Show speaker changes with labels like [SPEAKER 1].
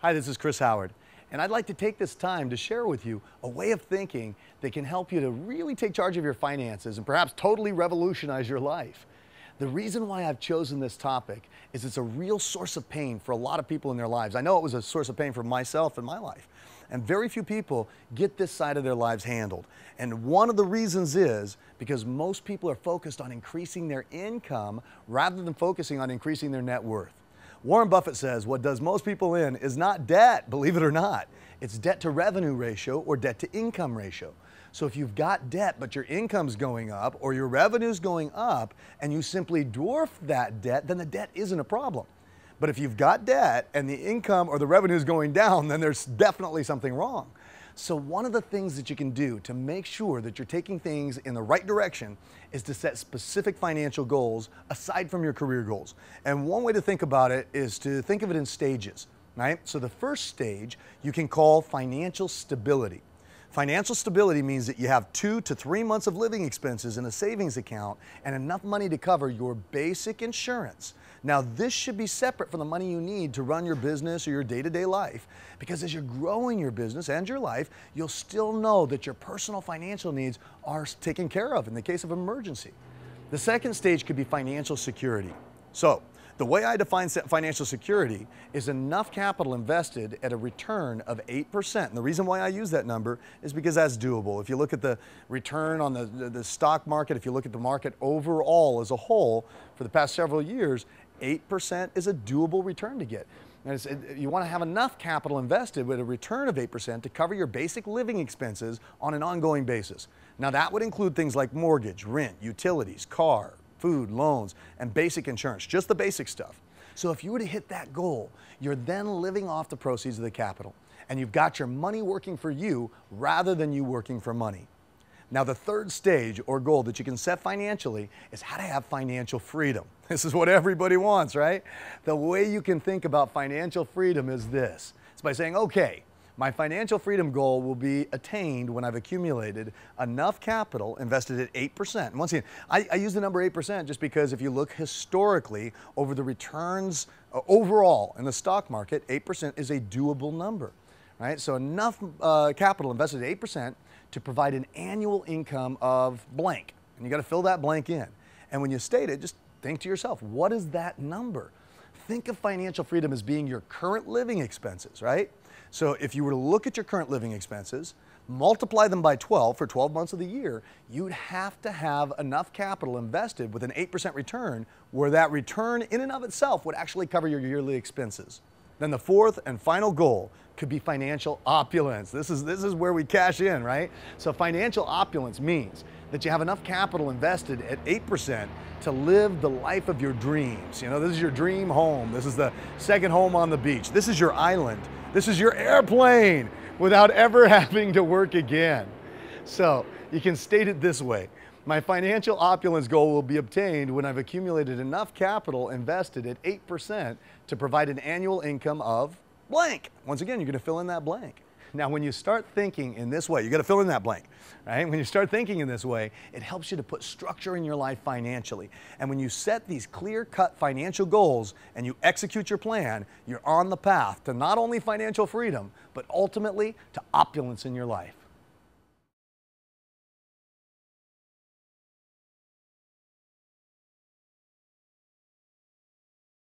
[SPEAKER 1] Hi, this is Chris Howard, and I'd like to take this time to share with you a way of thinking that can help you to really take charge of your finances and perhaps totally revolutionize your life. The reason why I've chosen this topic is it's a real source of pain for a lot of people in their lives. I know it was a source of pain for myself in my life, and very few people get this side of their lives handled. And one of the reasons is because most people are focused on increasing their income rather than focusing on increasing their net worth. Warren Buffett says what does most people in is not debt, believe it or not. It's debt to revenue ratio or debt to income ratio. So if you've got debt but your income's going up or your revenue's going up and you simply dwarf that debt, then the debt isn't a problem. But if you've got debt and the income or the revenue is going down, then there's definitely something wrong. So one of the things that you can do to make sure that you're taking things in the right direction is to set specific financial goals aside from your career goals. And one way to think about it is to think of it in stages, right? So the first stage you can call financial stability. Financial stability means that you have 2 to 3 months of living expenses in a savings account and enough money to cover your basic insurance. Now, this should be separate from the money you need to run your business or your day-to-day life, because as you're growing your business and your life, you'll still know that your personal financial needs are taken care of in the case of emergency. The second stage could be financial security. So, the way I define financial security is enough capital invested at a return of 8%. And the reason why I use that number is because that's doable. If you look at the return on the stock market, if you look at the market overall as a whole for the past several years, 8% is a doable return to get. You want to have enough capital invested with a return of 8% to cover your basic living expenses on an ongoing basis. Now that would include things like mortgage, rent, utilities, car, food, loans, and basic insurance, just the basic stuff. So if you were to hit that goal, you're then living off the proceeds of the capital, and you've got your money working for you rather than you working for money. Now the third stage or goal that you can set financially is how to have financial freedom. This is what everybody wants, right? The way you can think about financial freedom is this. It's by saying, okay, my financial freedom goal will be attained when I've accumulated enough capital invested at 8%. And once again, I use the number 8% just because if you look historically over the returns overall in the stock market, 8% is a doable number, right? So enough capital invested at 8% to provide an annual income of blank. And you got to fill that blank in. And when you state it, just think to yourself, what is that number? Think of financial freedom as being your current living expenses, right? So if you were to look at your current living expenses, multiply them by 12 for 12 months of the year, you'd have to have enough capital invested with an 8% return where that return in and of itself would actually cover your yearly expenses. Then the fourth and final goal could be financial opulence. This is where we cash in, right? So financial opulence means that you have enough capital invested at 8% to live the life of your dreams. You know, this is your dream home. This is the second home on the beach. This is your island. This is your airplane without ever having to work again. So you can state it this way. My financial opulence goal will be obtained when I've accumulated enough capital invested at 8% to provide an annual income of blank. Once again, you're going to fill in that blank. Now, when you start thinking in this way, you got to fill in that blank, right? When you start thinking in this way, it helps you to put structure in your life financially. And when you set these clear-cut financial goals and you execute your plan, you're on the path to not only financial freedom, but ultimately to opulence in your life.